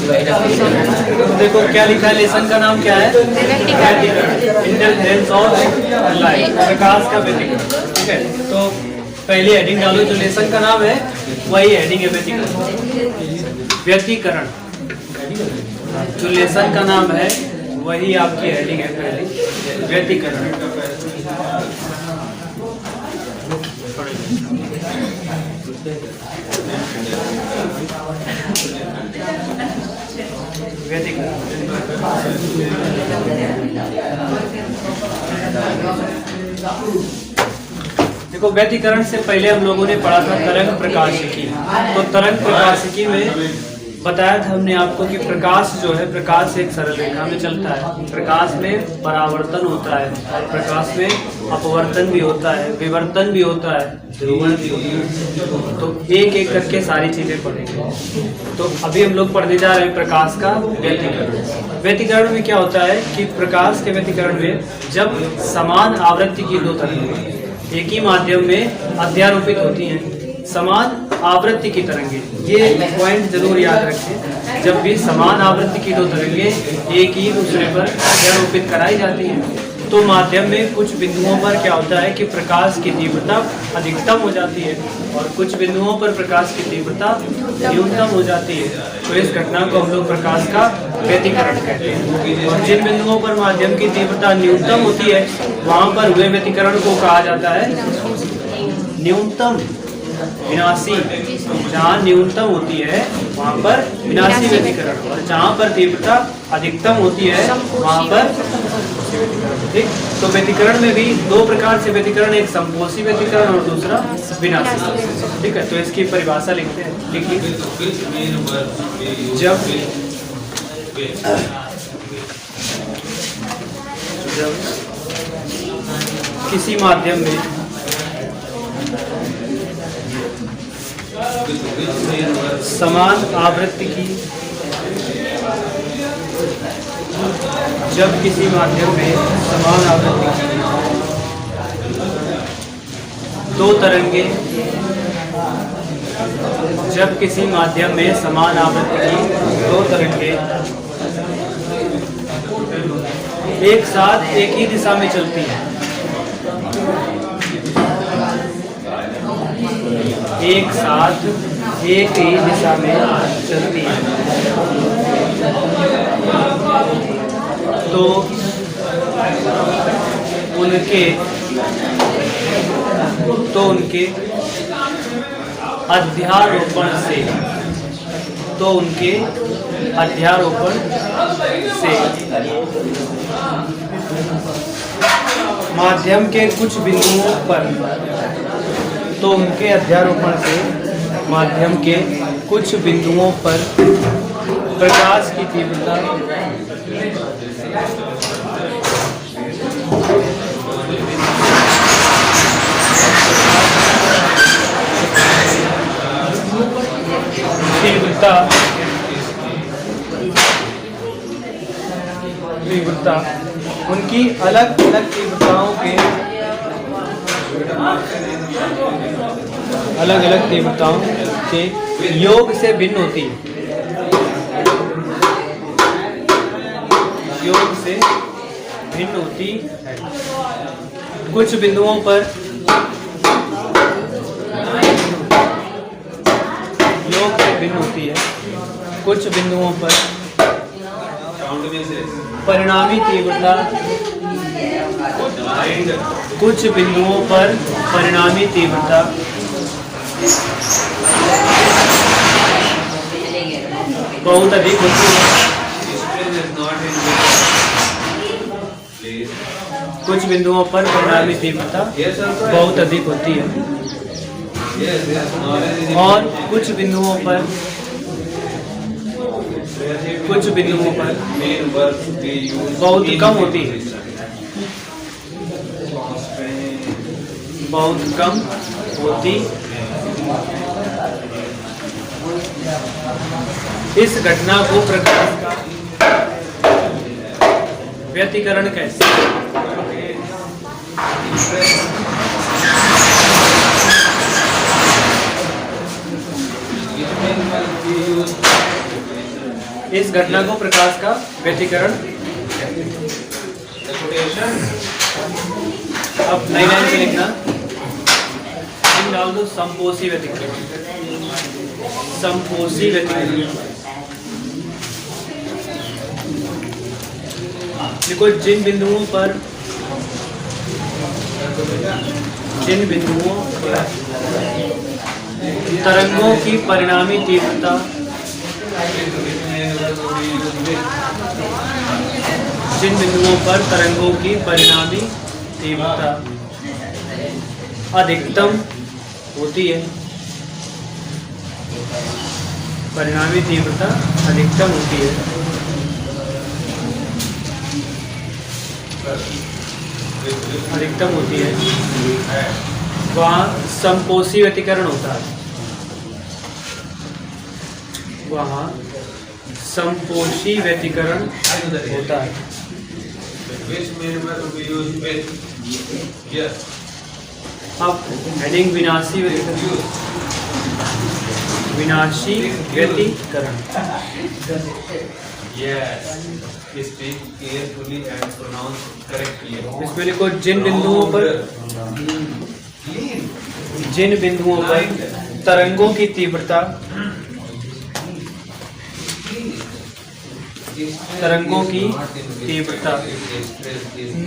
देखो क्या लिखा है, लेसन का नाम क्या है? इंटरफेरेंस ऑफ लाइट, प्रकाश का व्यतिकरण। ठीक है, तो पहले हेडिंग डालो, जो लेसन का नाम है वही हेडिंग है व्यतिकरण। जो लेसन का नाम है वही आपकी हेडिंग है पहले, व्यतिकरण। देखो, व्यतिकरण से पहले हम लोगों ने पढ़ा था तरंग प्रकाशिकी। तो तरंग प्रकाशिकी में बताया था हमने आपको कि प्रकाश जो है, प्रकाश एक सरल रेखा में चलता है। प्रकाश में परावर्तन होता है और प्रकाश में अपवर्तन भी होता है, विवर्तन भी होता है, ध्रुवण भी होता है। तो एक एक करके सारी चीजें पढ़ेंगे। तो अभी हम लोग पढ़ने जा रहे हैं प्रकाश का व्यतिकरण। व्यतिकरण में क्या होता है कि प्रकाश के व्यतिकरण में जब समान आवृत्ति की दो तरंगें एक ही माध्यम में अध्यारोपित होती हैं, समान आवृत्ति की तरंगे, ये पॉइंट जरूर याद रखें। जब भी समान आवृत्ति की दो तरंगे एक ही दूसरे पर अध्यारोपित कराई जाती हैं, तो माध्यम में कुछ बिंदुओं पर क्या होता है कि प्रकाश की तीव्रता अधिकतम हो जाती है और कुछ बिंदुओं पर प्रकाश की तीव्रता न्यूनतम हो जाती है। तो इस घटना को हम लोग प्रकाश का व्यतिकरण कहते हैं। और जिन बिंदुओं पर माध्यम की तीव्रता न्यूनतम होती है, वहां पर हुए व्यतिकरण को कहा जाता है न्यूनतम विनाशी। जहाँ न्यूनतम होती है वहाँ पर विनाशी व्यतिकरण, और जहाँ पर तीव्रता अधिकतम होती है वहाँ पर। ठीक, तो व्यतिकरण में भी दो प्रकार से व्यतिकरण, एक संपोषी व्यतिकरण और दूसरा विनाशी। ठीक है, तो इसकी परिभाषा लिखते हैं, लिखिए। जब किसी माध्यम में समान आवृत्ति की, जब किसी माध्यम में समान आवृत्ति की दो तरंगे, जब किसी माध्यम में समान आवृत्ति की दो तरंगे एक साथ एक ही दिशा में चलती हैं, एक साथ एक ही दिशा में चलती है, तो उनके अध्यारोपण से माध्यम के कुछ बिंदुओं पर, तो उनके अध्यारोपण से माध्यम के कुछ बिंदुओं पर प्रकाश की तीव्रता उनकी अलग अलग तीव्रताओं के अलग अलग तीव्रताओं के योग से भिन्न होती है, योग से भिन्न होती है। कुछ बिंदुओं पर योग से भिन्न होती है, कुछ बिंदुओं पर परिणामी तीव्रता, कुछ बिंदुओं पर परिणामी तीव्रता बहुत अधिक होती है, कुछ बिंदुओं पर परिणामी तीव्रता बहुत अधिक होती है और कुछ बिंदुओं पर बहुत कम होती है, बहुत कम होती। इस घटना को प्रकाश का व्यतिकरण कैसे? इस घटना को प्रकाश का व्यतिकरण अब नई लाइन से लिखना, डाल दो संपोषी व्यतिकरण। संपोषी व्यतिकरण देखो, जिन बिंदुओं पर तरंगों की परिणामी तीव्रता अधिकतम होती है, परिणामी तीव्रता अधिकतम होती है, वहाँ संपोषी व्यतिकरण होता है। वहाँ संपोषी व्यतिकरण होता है। अब हेडिंग विनाशी व्यतिकरण। विनाशी व्यतिकरण इसमें लिखो, जिन बिंदुओं पर तरंगों की तीव्रता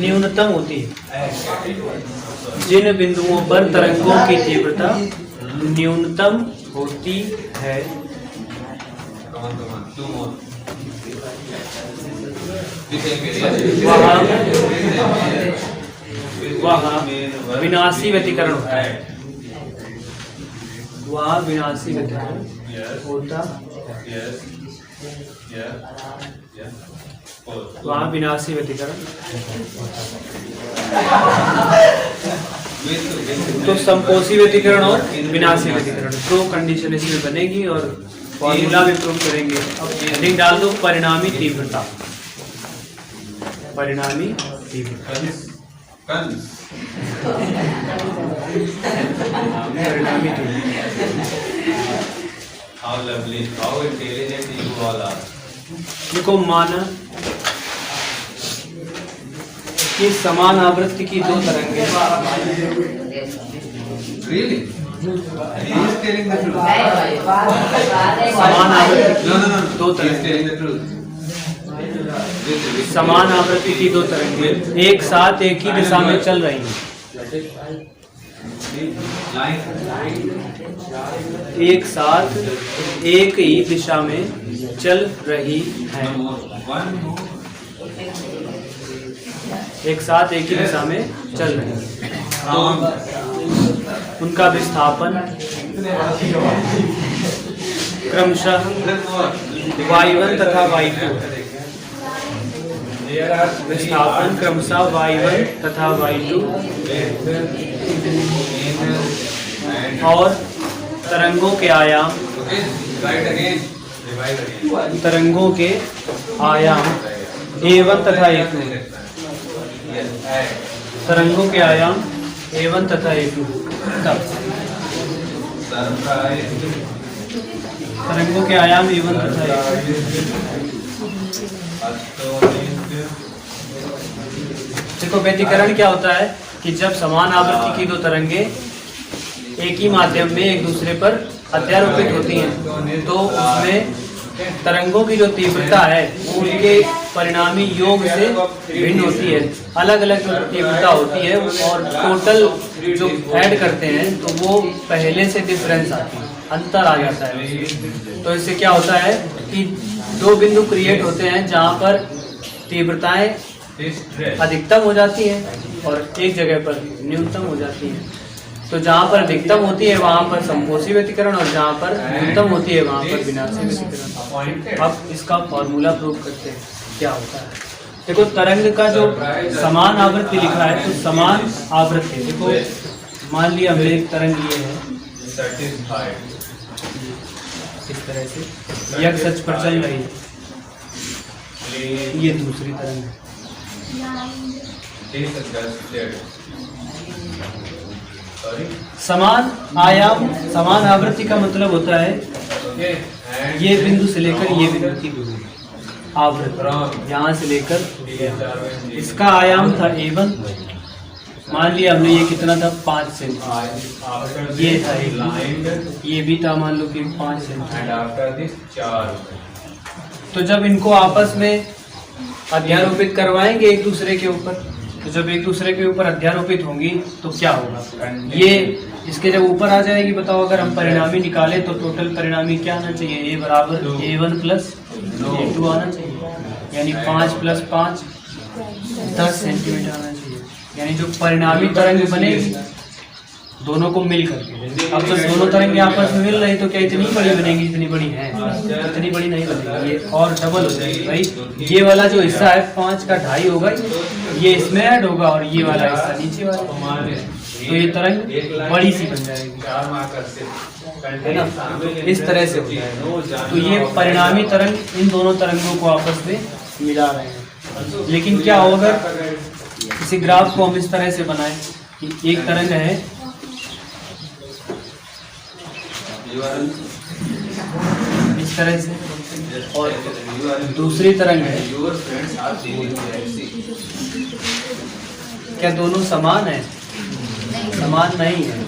न्यूनतम होती है। जिन बिंदुओं पर तरंगों की तीव्रता न्यूनतम होती है, वहाँ विनाशी व्यतिकरण होता है। वहाँ विनाशी व्यतिकरण होता है। वहाँ विनाशी व्यतिकरण। तो संपोषी व्यतिकरण और विनाशी व्यतिकरण दो कंडीशन इसमें बनेगी और फॉर्मूला भी प्रूव करेंगे। अब हेडिंग डाल दो, परिणामी तीव्रता। परिणामी तीव्रता। परिणामी तीव्रता। देखो, माना कि समान आवृत्ति की दो तरंगें समान आवृत्ति की दो तरंगें एक साथ एक ही दिशा में चल रही हैं। एक साथ एक ही दिशा में चल रही हैं। एक साथ एक ही दिशा में चल रही हैं। तो उनका विस्थापन क्रमशः y1 तथा y2। विस्थापन क्रमशः y1 तथा y2 और तरंगों के आयाम a1 तथा a2। तरंगों के आयाम a1 तथा a2। तरंगों के आयाम a1 तथा a2। देखो, व्यतिकरण क्या होता है कि जब समान आवृत्ति की दो तरंगे एक ही माध्यम में एक दूसरे पर अध्यारोपित होती हैं, तो उसमें तरंगों की जो तीव्रता है वो उनके परिणामी योग से भिन्न होती है। अलग अलग जो तीव्रता होती है और टोटल जो ऐड करते हैं तो वो पहले से डिफरेंस आती है, अंतर आ जाता है। तो इससे क्या होता है कि दो बिंदु क्रिएट होते हैं जहाँ पर तीव्रताएं अधिकतम हो जाती हैं और एक जगह पर न्यूनतम हो जाती हैं। तो जहाँ पर अधिकतम होती है वहाँ पर संपोषी व्यतिकरण और जहाँ पर न्यूनतम होती है वहाँ पर विनाशी व्यतिकरण। अब इसका फॉर्मूला प्रूव करते हैं क्या होता है। देखो, तरंग का जो समान आवृत्ति लिखा है, तो समान आवृत्ति देखो, मान लिया हमने एक तरंग लिए है इस तरह से x अक्ष पर चल रही है, ये दूसरी तरंग है। समान आयाम समान आवृत्ति का मतलब होता है ये बिंदु से लेकर ये बिंदु की दूरी। आवृत्त, यहाँ से लेकर इसका आयाम था A1। मान लिया हमने ये कितना था 5 सेंटीमीटर, ये था एक, ये भी था मान लो कि 5 सेंटीमीटर। तो जब इनको आपस में अध्यारोपित करवाएंगे एक दूसरे के ऊपर, तो जब एक दूसरे के ऊपर अध्यारोपित होंगी तो क्या होगा, ये इसके जब ऊपर आ जाएगी, बताओ अगर हम परिणामी निकालें तो टोटल परिणामी क्या आना चाहिए, A बराबर A1 प्लस A2 आना चाहिए, यानी 5 प्लस 5 10 सेंटीमीटर आना चाहिए। यानी जो परिणामी तरंग बनेगी दोनों को मिल करके, अब तो दोनों तरंगे आपस में मिल रही तो क्या इतनी बड़ी बनेगी, इतनी बड़ी है, इतनी बड़ी नहीं बनेगी, ये और डबल हो जाएगी भाई। ये वाला जो हिस्सा है 5 का 2.5 होगा, ये इसमें ऐड होगा और ये वाला हिस्सा नीचे वाला, तो ये तरंग बड़ी सी बन जाएगी, है ना, इस तरह से हो जाएगा। तो ये परिणामी तरंग इन दोनों तरंगों को आपस में मिला रहे हैं। लेकिन क्या होगा, किसी ग्राफ को हम इस तरह से बनाएं कि एक तरंग है इस तरह से और दूसरी तरंग है, क्या दोनों समान है, समान नहीं है।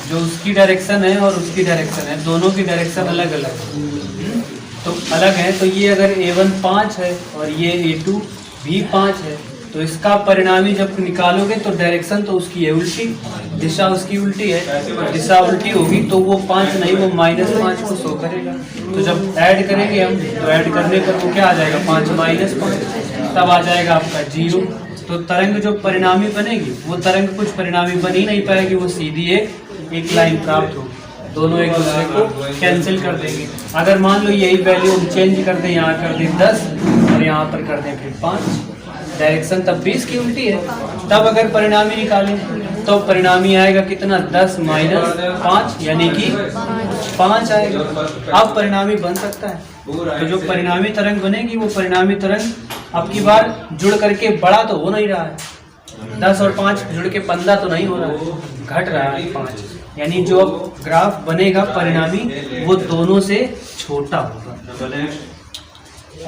जो उसकी डायरेक्शन है और उसकी डायरेक्शन है, दोनों की डायरेक्शन अलग अलग है, तो अलग है। तो ये अगर A1 5 है और ये A2 भी 5 है, तो इसका परिणामी जब निकालोगे तो डायरेक्शन तो उसकी है उल्टी, दिशा उसकी उल्टी है, दिशा उल्टी होगी तो वो 5 नहीं, वो -5 को शो करेगा। तो जब ऐड करेंगे हम तो ऐड करने पर वो क्या आ जाएगा, 5 -5, तब आ जाएगा आपका 0। तो तरंग जो परिणामी बनेगी वो तरंग कुछ परिणामी बन ही नहीं पाएगी, वो सीधी एक लाइन प्राप्त होगी, दोनों एक दूसरे को कैंसिल कर देंगे। अगर मान लो यही वैल्यू हम चेंज कर दें, यहाँ कर दें 10 और यहाँ पर कर दें फिर 5, डायरेक्शन तब भी इसकी उल्टी है, तब अगर परिणामी निकालें तो परिणामी आएगा कितना, 10 - 5 यानी कि 5 आएगा। अब परिणामी बन सकता है, तो जो परिणामी तरंग बनेगी वो परिणामी तरंग अब की बार जुड़ करके बड़ा तो हो नहीं रहा है, 10 और 5 जुड़ के 15 तो नहीं हो रहा है, घट रहा है 5, यानी जो अब ग्राफ बनेगा परिणामी वो दोनों से छोटा होगा,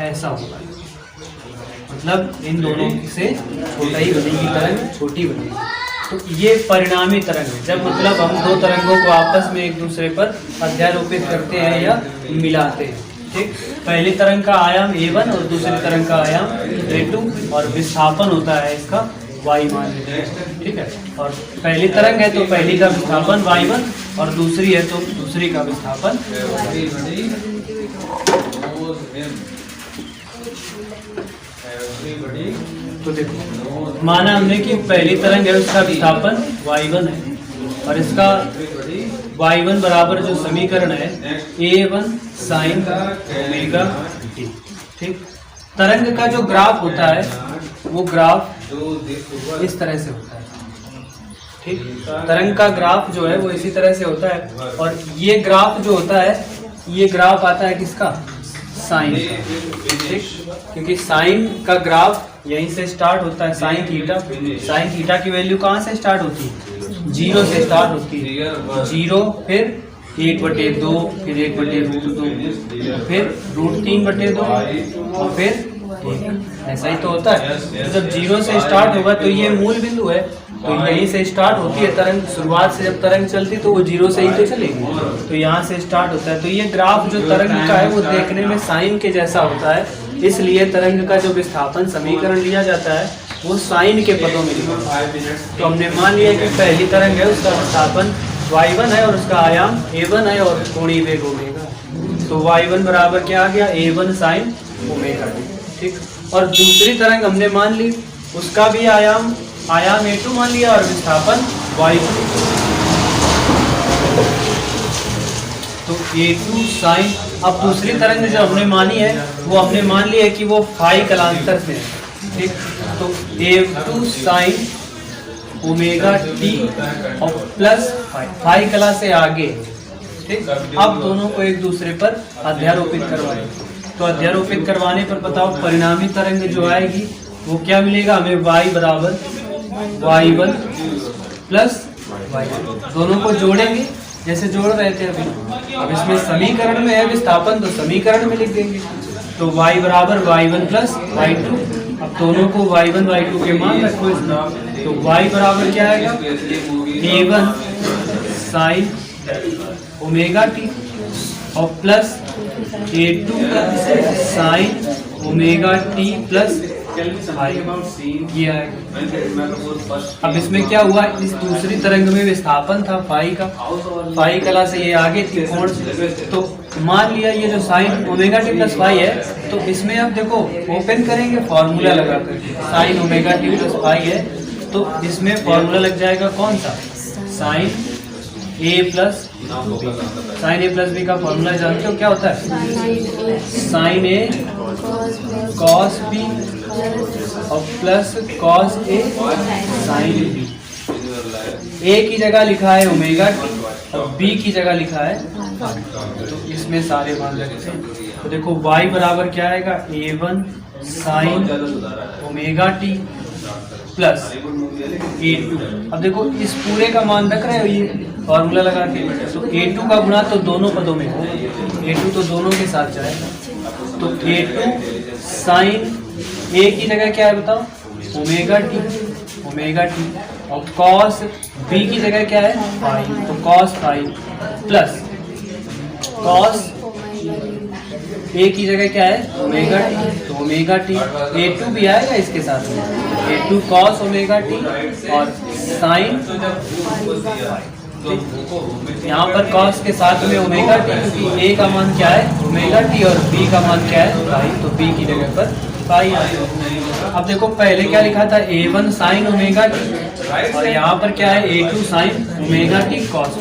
ऐसा होगा, मतलब इन दोनों से छोटा ही बनेगी तरंग, छोटी बनेगी। तो ये परिणामी तरंग है, जब मतलब हम दो तरंगों को आपस में एक दूसरे पर अध्यारोपित करते हैं या मिलाते हैं, ठीक। पहली तरंग का आयाम A1 और दूसरी तरंग का आयाम A2 और विस्थापन होता है इसका y मान लेते हैं, ठीक है। और पहली तरंग है तो पहली का विस्थापन y1 और दूसरी है तो दूसरी का विस्थापन। तो देखो माना हमने कि पहली तरंग है उसका विस्थापन y1 है और इसका y1 बराबर जो समीकरण है A1 sin ओमेगा t, ठीक। तरंग का जो ग्राफ होता है वो ग्राफ इस तरह से होता है, ठीक। तरंग का ग्राफ जो है वो इसी तरह से होता है और ये ग्राफ जो होता है ये ग्राफ आता है किसका, साइन, ठीक। क्योंकि साइन का ग्राफ यहीं से स्टार्ट होता है, साइन थीटा की वैल्यू कहाँ से स्टार्ट होती है, 0 से स्टार्ट होती है, 0 फिर 1/2 फिर 1/√2 फिर √3/2 और फिर 1, ऐसा ही तो होता है। तो जब 0 से स्टार्ट होगा तो ये मूल बिंदु है, तो यहीं से स्टार्ट होती है तरंग, शुरुआत से जब तरंग चलती तो वो 0 से ही तो चलेगी, तो यहाँ से स्टार्ट होता है। तो ये ग्राफ जो तरंग का है वो देखने में साइन के जैसा होता है, इसलिए तरंग का जो विस्थापन समीकरण लिया जाता है वो साइन के पदों में लिखा है। तो हमने मान लिया कि पहली तरंग है उसका विस्थापन y1 है और उसका आयाम A1 है और कोणीय वेग ओमेगा, तो y1 बराबर क्या आ गया, A1 sin ओमेगा, ठीक। और दूसरी तरंग हमने मान ली उसका भी आयाम A2 मान लिया और विस्थापन y2, तो A2 sin। अब दूसरी तरंग जो हमने मानी है वो हमने मान लिया है कि वो फाई कलांतर से है, ठीक। तो A2 sin ओमेगा t और प्लस फाई कला से आगे, ठीक। अब दोनों को एक दूसरे पर अध्यारोपित करवाएं, तो अध्यारोपित करवाने पर बताओ परिणामी तरंग जो आएगी वो क्या मिलेगा हमें, y बराबर y1 प्लस y2, दोनों को जोड़ेंगे जैसे जोड़ रहे थे अभी। अब इसमें समीकरण में है विस्थापन तो समीकरण में लिख देंगे, तो y बराबर y1 प्लस y2। अब दोनों को y1 y2 के मान रखो इसमें, तो y बराबर क्या आएगा a1 साइन ओमेगा टी और plus a2 sign omega T plus ये आएगा। अब इसमें क्या हुआ, इस दूसरी तरंग में विस्थापन था फाई का, फाई कला से ये आगे थी कोण, तो मान लिया ये जो sine omega T plus phi है, तो इसमें अब देखो ओपन करेंगे फॉर्मूला लगाकर, sine omega T plus phi है तो इसमें फॉर्मूला लग जाएगा कौन सा, साइन ए प्लस बी का फॉर्मूला जानते हो क्या होता है, साइन ए कॉस बी और plus cos A sine B. A की जगह लिखा है ओमेगा टी और बी की जगह लिखा है, तो इसमें सारे मान रखते हैं। तो देखो y बराबर क्या आएगा, a1 sign omega T plus a2। अब देखो इस पूरे का मान रख रहे हो ये फॉर्मूला लगा के, तो a2 का गुणा तो दोनों पदों में हो, a2 तो दोनों के साथ जाएगा, तो a2 साइन a की जगह क्या है बताओ, ओमेगा टी और कॉस b की जगह क्या है, फाई, तो cos phi plus cos a की जगह क्या है, ओमेगा टी, तो ओमेगा टी, a2 भी आएगा इसके साथ में, a2 कॉस ओमेगा टी और साइन, यहाँ पर कॉस के साथ में ओमेगा टी, क्योंकि a का मान क्या है ओमेगा टी और b का मान क्या है फाई, तो b की जगह पर फाई। अब देखो पहले क्या लिखा था, a1 साइन ओमेगा टी और यहाँ पर क्या है a2 sign omega T cos.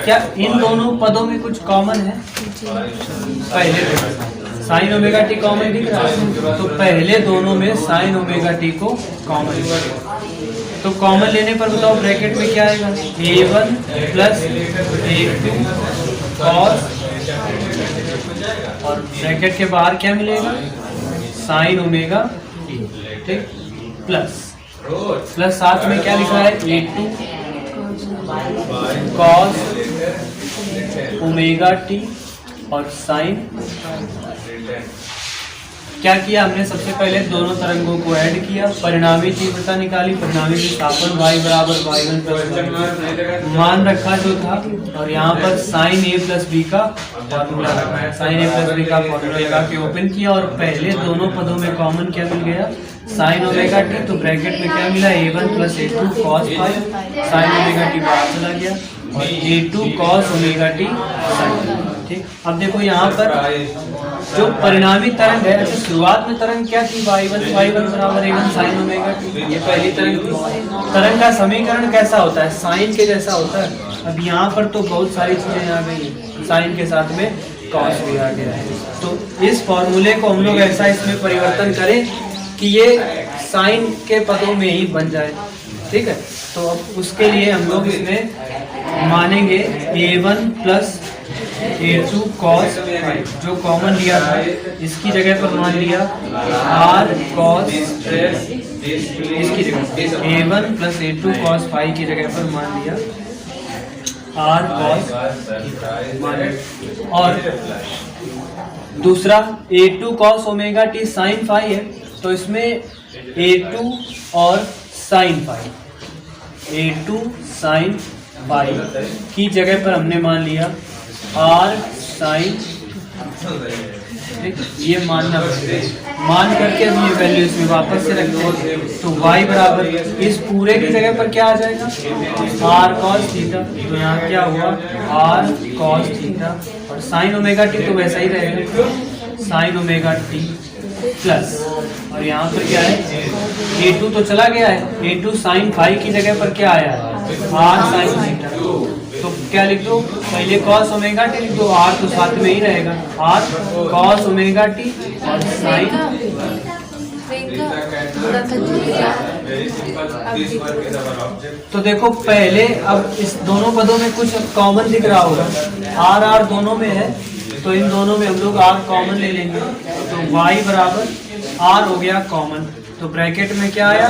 क्या इन दोनों पदों में कुछ कॉमन है, पहले साइन ओमेगा टी कॉमन दिख रहा है, तो पहले दोनों में साइन ओमेगा टी को कॉमन, तो कॉमन लेने पर बताओ ब्रैकेट में क्या आएगा, a1 प्लस a2 कॉस और ब्रैकेट के बाहर क्या मिलेगा, साइन ओमेगा टी, ठीक, प्लस साथ में क्या लिखा है, a2 कॉस ओमेगा टी और साइन। क्या किया हमने, सबसे पहले दोनों तरंगों को ऐड किया, परिणामी तीव्रता निकाली, परिणामी विस्थापन y बराबर y1 प्लस मान रखा जो था, और यहाँ पर साइन a प्लस बी का फॉर्मूला लगाया, साइन a प्लस बी का फॉर्मूला लगा के ओपन किया और पहले दोनों पदों में कॉमन क्या मिल गया, साइन ओमेगा टी, तो ब्रैकेट में क्या मिला, a1 plus a2 cos phi, sine omega T बाहर चला गया और a2 cos omega T sign. ठीक, अब देखो यहाँ पर जो परिणामी तरंग है, अच्छा शुरुआत में तरंग क्या थी, y1 बराबर a1 साइन ओमेगा टी, ये पहली तरंग थी। तरंग का समीकरण कैसा होता है, साइन के जैसा होता है। अब यहाँ पर तो बहुत सारी चीजें आ गई, साइन के साथ में कॉस भी आ गया है, तो इस फॉर्मूले को हम लोग ऐसा इसमें परिवर्तन करें कि ये साइन के पदों में ही बन जाए। ठीक है, तो अब उसके लिए हम लोग इसमें मानेंगे a1 plus a2 cos phi, जो कॉमन लिया था इसकी जगह पर मान लिया r cos, इसकी जगह a1 plus a2 cos phi की जगह पर मान लिया r cos, और दूसरा a2 cos omega T sine phi है, तो इसमें a2 और sine phi, a2 sine phi की जगह पर हमने मान लिया r साइन, ये मानना मान करके हम ये वैल्यू इसमें वापस से रख दो, तो y बराबर इस पूरे की जगह पर क्या आ जाएगा, r cos थीटा, तो यहाँ क्या हुआ r cos थीटा, और साइन ओमेगा टी तो वैसा ही रहेगा, साइन ओमेगा टी प्लस, और यहाँ पर क्या है a2 तो चला गया है, a2 साइन फाई की जगह पर क्या आया है r साइन थीटा, तो क्या लिख दो, पहले cos ओमेगा टी लिख दो, r तो साथ में ही रहेगा, r cos ओमेगा टी और साइन। तो देखो पहले अब इस दोनों पदों में कुछ कॉमन दिख रहा होगा, r दोनों में है, तो इन दोनों में हम लोग r कॉमन ले लेंगे, तो y बराबर r हो गया कॉमन, तो ब्रैकेट में क्या आया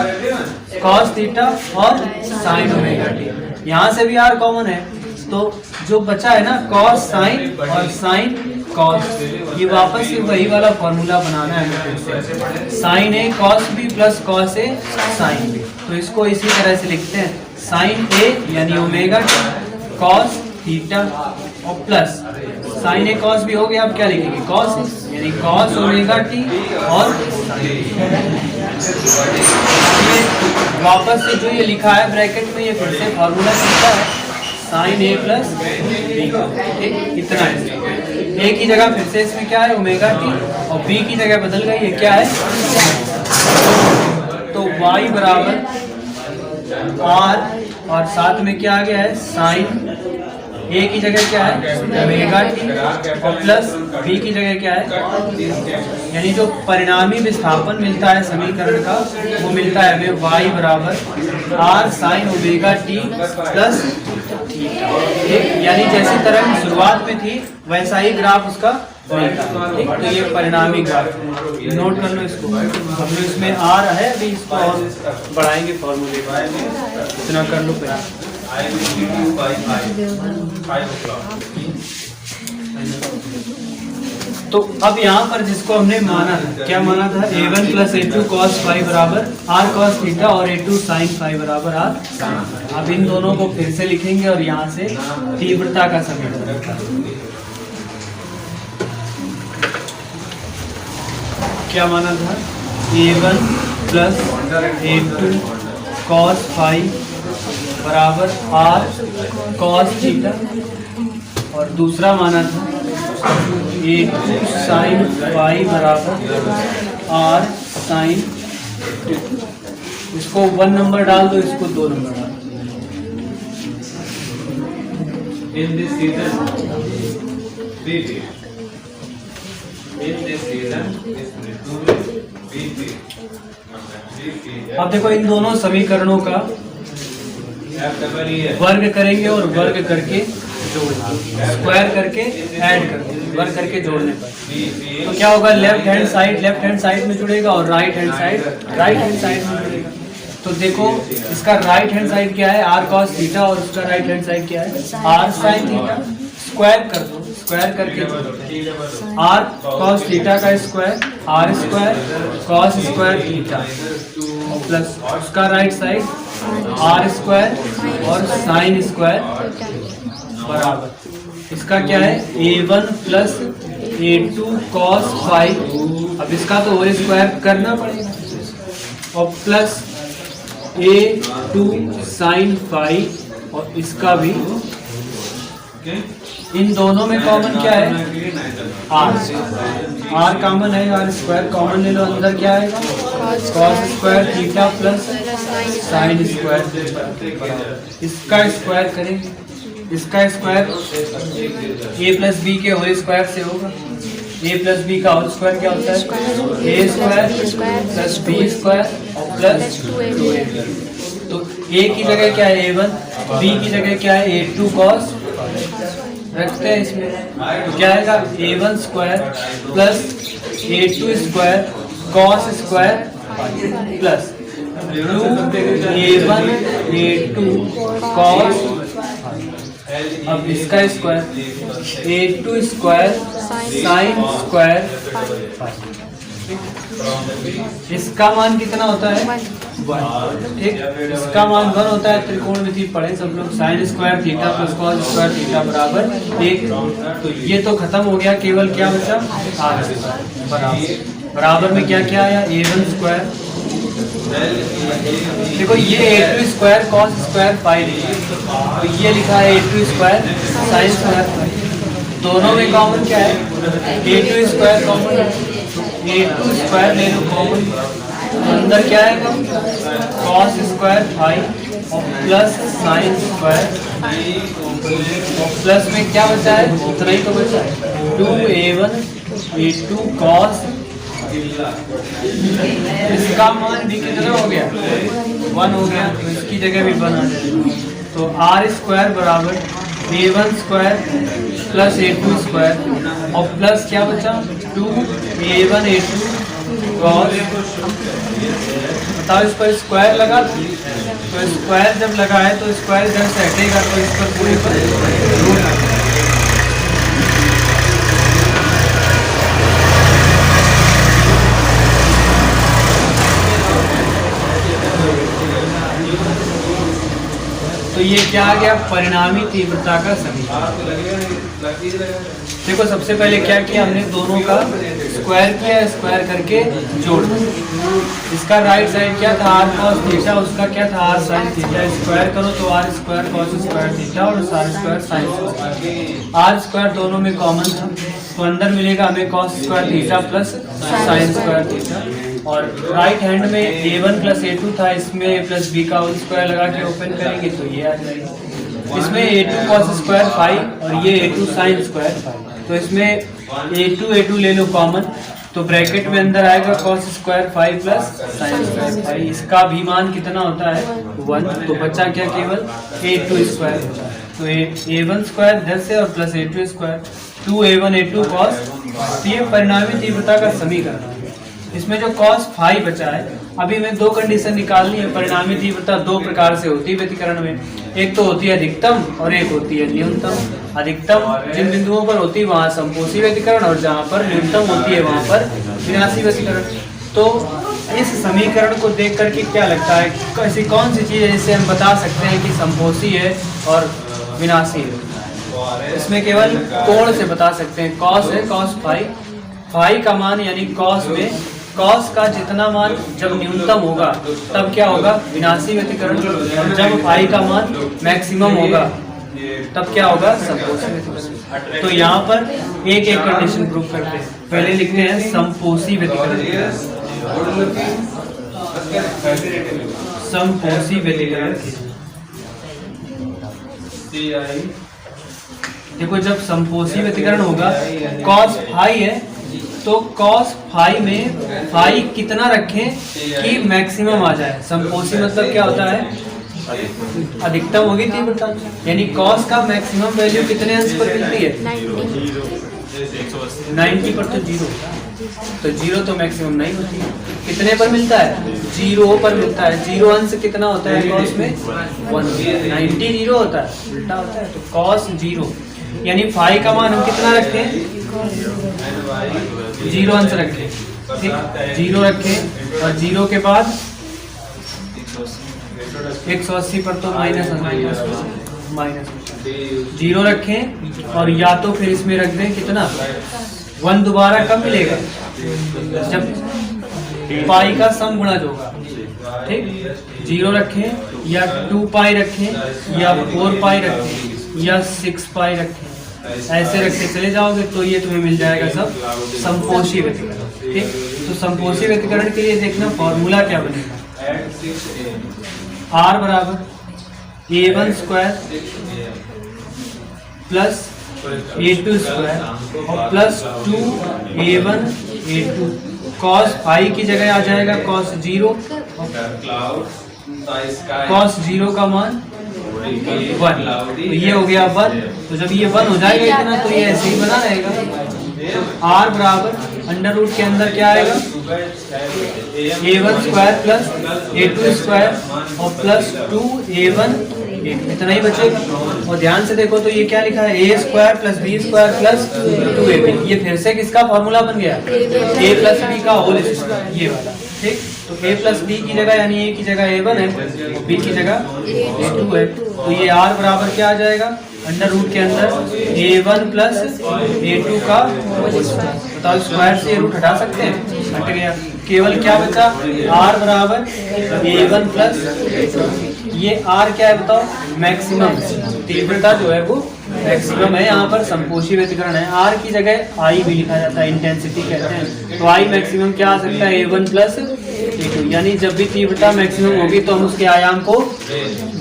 cos थीटा और साइन ओमेगा टी, यहाँ से भी r कॉमन है, तो जो बचा है ना cos साइन और साइन कॉस, ये वापस से वही वाला फॉर्मूला बनाना है हमें फिर से, sign A cos B plus cos A sine B. तो इसको इसी तरह से लिखते हैं, साइन ए यानी ओमेगा कॉस थीटा और plus sign A cos B हो गया। अब क्या लिखेंगे, कॉस यानी कॉस ओमेगा टी और वापस से जो ये लिखा है ब्रैकेट में, ये फिर से फॉर्मूला लिखा है साइन ए प्लस बी, इतना है। ए की जगह फिर से इसमें क्या है ओमेगा टी और बी की जगह बदल गई, ये क्या है, तो y बराबर r और साथ में क्या आ गया है साइन ए की जगह क्या है ओमेगा टी और प्लस बी की जगह क्या है, यानी जो परिणामी विस्थापन मिलता है समीकरण का वो मिलता है हमें y बराबर r sign omega T plus theta. यानी जैसी तरंग शुरुआत में थी वैसा ही ग्राफ उसका मिलता है। ठीक, तो ये परिणामी ग्राफ नोट कर लो इसको। हम लोग इसमें आ रहा है, अभी इसको और बढ़ाएंगे फॉर्मूले, इतना कर लो पहले। तो अब यहाँ पर जिसको हमने माना था, क्या माना था, a1 plus a2 cos phi बराबर r cos थीटा और a2 sin फाई बराबर r। अब इन दोनों को फिर से लिखेंगे और यहाँ से तीव्रता का समीकरण क्या माना था, a1 plus a2 cos phi बराबर r cos थीटा और दूसरा माना था a2 sin फाई बराबर r sin। इसको 1 नंबर डाल दो, इसको 2 नंबर डाल दो। In this season, अब देखो इन दोनों समीकरणों का वर्ग करेंगे और वर्ग करके जोड़ना, स्क्वायर करके ऐड करके वर्ग करके जोड़ने पर तो क्या होगा, लेफ्ट हैंड साइड में जुड़ेगा और राइट हैंड साइड में जुड़ेगा। तो देखो इसका राइट हैंड साइड क्या है r cos थीटा और उसका राइट हैंड साइड क्या है r sin थीटा। स्क्वायर कर दो, स्क्वायर करके r cos थीटा का square r square cos square theta और प्लस उसका राइट साइड r स्क्वायर और sin स्क्वायर बराबर इसका क्या है a1 plus a2 cos phi. अब इसका तो होल स्क्वायर करना पड़ेगा और प्लस a2 sin फाई और इसका भी। इन दोनों में कॉमन क्या है r कॉमन है, r स्क्वायर कॉमन ले लो, अंदर क्या आएगा cos square theta plus sin square. इसका स्क्वायर करेंगे, इसका स्क्वायर a प्लस बी के होल स्क्वायर से होगा। a प्लस बी का होल स्क्वायर क्या होता है a square plus B square और प्लस 2ab। तो a की जगह क्या है a1, b की जगह क्या है a2 cos रखते हैं इसमें, तो क्या आएगा a1 square plus a2 square cos square plus 2a1 a2 cos। अब इसका square a2 square sin square. इसका मान कितना होता है 1, ठीक, इसका मान 1 होता है। त्रिकोणमिति पढ़े सब लोग, sin square theta plus cos square theta बराबर 1। तो ये तो खत्म हो गया, केवल क्या बचा r बराबर में क्या क्या आया a1 स्क्वायर। देखो ये a2 square cos square phi लिखा, तो ये लिखा है a2 square sin square phi. दोनों में कॉमन क्या है a2 स्क्वायर कॉमन है, a2 स्क्वायर ले लो कॉमन, अंदर क्या है cos स्क्वायर फाई और प्लस sin स्क्वायर और प्लस में क्या बचा है उतना ही तो बचा है 2a1 a2 cos। इसका मान भी कितना हो गया 1 हो गया, तो इसकी जगह भी 1 आ जाएगा। तो r स्क्वायर बराबर a1 square plus a2 square और प्लस क्या बचा 2a1 a2 cos। बताओ इस पर स्क्वायर लगा, तो स्क्वायर जब लगा है तो स्क्वायर जब से हटेगा तो इस पर पूरे पर ये क्या आ गया, परिणामी तीव्रता का समीकरण। देखो सबसे पहले क्या किया हमने, दोनों का स्क्वायर किया, स्क्वायर करके जोड़ दिया। इसका राइट साइड क्या था, आर कॉस थीटा, उसका क्या था, आर साइन थीटा। स्क्वायर करो तो R square cos square theta और R square sine square. R square दोनों में कॉमन था, तो अंदर मिलेगा हमें cos square theta plus sine square theta. और राइट हैंड में a1 प्लस a2 था, इसमें a प्लस b का होल स्क्वायर लगा के ओपन करेंगे तो ये आ जाएगा। इसमें a2 कॉस स्क्वायर फाई और ये a2 साइन स्क्वायर फाई, तो इसमें a2 ले लो कॉमन, तो ब्रैकेट में अंदर आएगा cos square phi plus sine square phi. इसका भी मान कितना होता है 1, तो बचा क्या, केवल a2 स्क्वायर होता है। तो a1 स्क्वायर इधर से और plus a2 square, 2a1 a2 cos. ये परिणामी तीव्रता का समीकरण है। इसमें जो कॉस फाई बचा है, अभी मैं दो कंडीशन निकालनी है। परिणामी तीव्रता दो प्रकार से होती है व्यतिकरण में, एक तो होती है अधिकतम और एक होती है न्यूनतम। अधिकतम जिन बिंदुओं पर होती है वहां समपोषी व्यतिकरण, और जहां पर न्यूनतम होती है वहां पर विनाशी व्यतिकरण। तो इस समीकरण को देख करके क्या लगता है, ऐसी कौन सी चीज है जिससे हम बता सकते हैं कि समपोषी है और विनाशी है? इसमें केवल कोण से बता सकते हैं। कॉस है, कॉस फाई, फाई का मान यानी कॉस में कॉस का जितना मान जब न्यूनतम होगा तब क्या होगा, विनाशी व्यतिकरण। और जब फाई का मान मैक्सिमम होगा तब क्या होगा, समपोषी व्यतिकरण। तो यहाँ पर एक एक कंडीशन प्रूव करते हैं। पहले लिखते हैं समपोषी व्यतिकरण। समपोषी व्यतिकरण, देखो जब समपोषी व्यतिकरण होगा, कॉस फाई है तो कॉस फाई में फाई कितना रखें कि मैक्सिमम आ जाए। समपोषी मतलब क्या होता है, अधिकतम होगी तीव्रता, यानी कॉस का मैक्सिमम वैल्यू कितने अंश पर मिलती है, 90 पर। तो जीरो तो मैक्सिमम नहीं होती है। कितने पर मिलता है, 0 पर मिलता है। 0 अंश कितना होता है कॉस में, 1। 90 0 होता है, उल्टा होता है। तो कॉस 0 यानी फाई का मान हम कितना रखते हैं, 0 अंश रखें, ठीक, 0 रखें। और 0 के बाद 180 पर तो माइनस 0 रखें। और या तो फिर इसमें रख दें कितना, 1 दोबारा कब मिलेगा, जब पाई का सम गुणज होगा, ठीक। 0 रखें या 2 पाई रखें या 4 पाई रखें या 6 पाई रखें, ऐसे रखते चले जाओगे तो ये तुम्हें मिल जाएगा सब समपोषी व्यतिकरण, ठीक। तो समपोषी व्यतिकरण के लिए देखना फॉर्मूला क्या बनेगा, R बराबर a1 square plus a2 square और plus 2a1 a2। Cos phi की जगह आ जाएगा कॉस 0, कॉस 0 का मान 1, तो ये हो गया 1। तो जब ये 1 हो जाएगा इतना तो ये ऐसे ही बना रहेगा। R बराबर अंडर रूट के अंदर क्या आएगा, a1 square plus a2 square और प्लस 2a1 इतना ही बचेगा। और ध्यान से देखो तो ये क्या लिखा है, a square plus b square plus 2ab। ये फिर से किसका फॉर्मूला बन गया, a प्लस b का होल स्क्वायर, ये वाला, ठीक। तो a प्लस b की जगह यानी a की जगह a1 है और b की जगह a2 है। तो ये R बराबर क्या आ जाएगा, अंडर रूट के अंदर a1 प्लस a2 का बताओ, स्क्वायर से रूट हटा सकते हैं, हट गया। केवल क्या बचा, R बराबर a1 प्लस ये R क्या है बताओ, मैक्सिमम तीव्रता जो है वो मैक्सिमम है। यहाँ पर समपोषी व्यतिकरण है, R की जगह I भी लिखा जाता है, इंटेंसिटी कहते हैं। तो I मैक्सिमम क्या आ सकता है, a1 प्लस a2। यानी जब भी तीव्रता मैक्सिमम होगी तो हम उसके आयाम को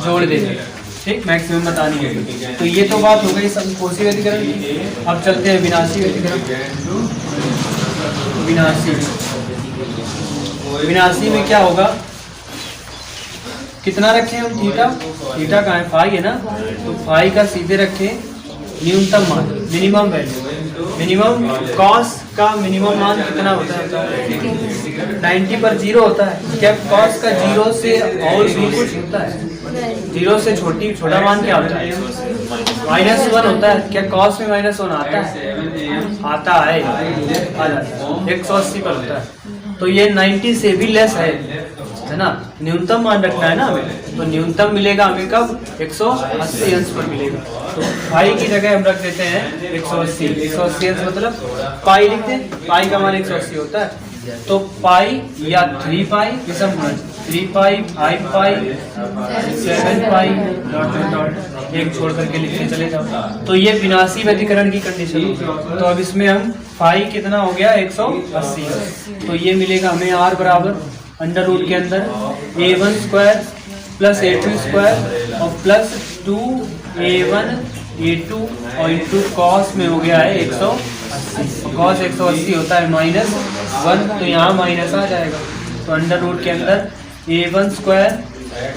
जोड़ देंगे, ठीक, मैक्सिमम बतानी है। तो ये तो बात हो गई समपोषी व्यतिकरण की। अब चलते हैं विनाशी व्यतिकरण। विनाशी में क्या होगा, कितना रखें हम, थीटा का है, फाई है ना, तो फाई का सीधे रखें न्यूनतम मान, मिनिमम वैल्यू। मिनिमम कॉस का मिनिमम मान कितना होता है, 90 पर 0 होता है। क्या कॉस का 0 से और भी कुछ होता है, 0 से छोटा मान क्या होता है, -1 होता है। क्या कॉस में -1 आता है, आता है, आ जाता है, 180 पर होता है। तो ये 90 से भी लेस है, है ना, न्यूनतम मान रखना है ना हमें, तो न्यूनतम मिलेगा हमें कब, 180 अंश पर मिलेगा। तो पाई की जगह हम रख देते हैं 180, 180 अंश मतलब पाई लिख दें, पाई का मान 180 होता है। तो पाई या 3 पाई विषम गुणज, 3 पाई 5 पाई 7 पाई डॉट डॉट एक छोड़ करके लिखने चले जाओ। तो ये विनाशी व्यतिकरण की कंडीशन। तो अब इसमें हम पाई कितना हो गया 180, तो ये मिलेगा हमें r बराबर अंडर रूट के अंदर a1 square plus a2 square और प्लस 2a1 a2 और इंटू कॉस में हो गया है 180, कॉस 180 होता है -1, तो यहाँ माइनस आ जाएगा। तो अंडर रूट के अंदर a1 स्क्वायर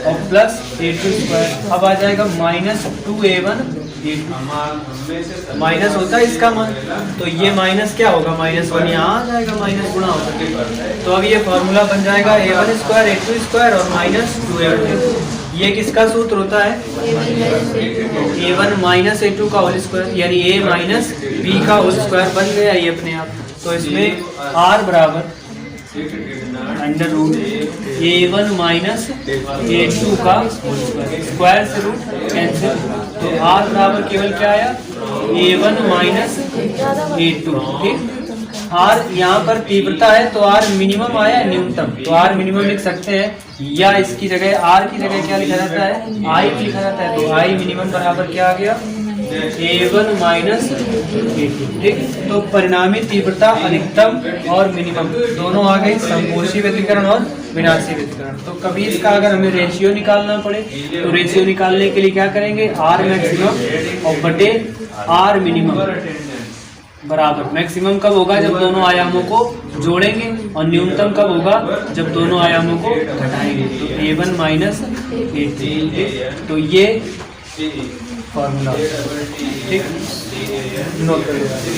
और प्लस a2 स्क्वायर, अब आ जाएगा -2a1 a2, माइनस होता है इसका मान, तो ये माइनस क्या होगा, -1 यहाँ आ जाएगा, माइनस गुणा होगा। तो अब ये फॉर्मूला बन जाएगा a1 स्क्वायर a2 स्क्वायर और -2a1। ये किसका सूत्र होता है, a1 माइनस a2 का होल स्क्वायर, यानी a माइनस b का होल स्क्वायर बन गया ये अपने आप। तो इसमें r बराबर under root a1 minus a2 का होल स्क्वायर, स्क्वायर से रूट कैंसिल, तो r बराबर केवल क्या आया, a1 माइनस a2। ठीक, r यहाँ पर तीव्रता है तो r मिनिमम आया न्यूनतम, तो r मिनिमम लिख सकते हैं, या इसकी जगह r की जगह क्या लिखा जाता है, i लिखा जाता है। तो i मिनिमम बराबर क्या आ गया, a1 माइनस a2। ठीक, तो परिणामी तीव्रता अधिकतम और मिनिमम दोनों आ गई, समकोषी व्यतिकरण और विनाशी व्यतिकरण। तो कभी इसका अगर हमें रेशियो निकालना पड़े तो रेशियो निकालने के लिए क्या करेंगे, r मैक्सिमम और बटे r मिनिमम बराबर, मैक्सिमम कब होगा जब दोनों आयामों को जोड़ेंगे और न्यूनतम कब होगा जब दोनों आयामों को घटाएंगे। तो a1 माइनस a2, तो ये फॉर्मूला। ठीक, नोट कर लीजिए।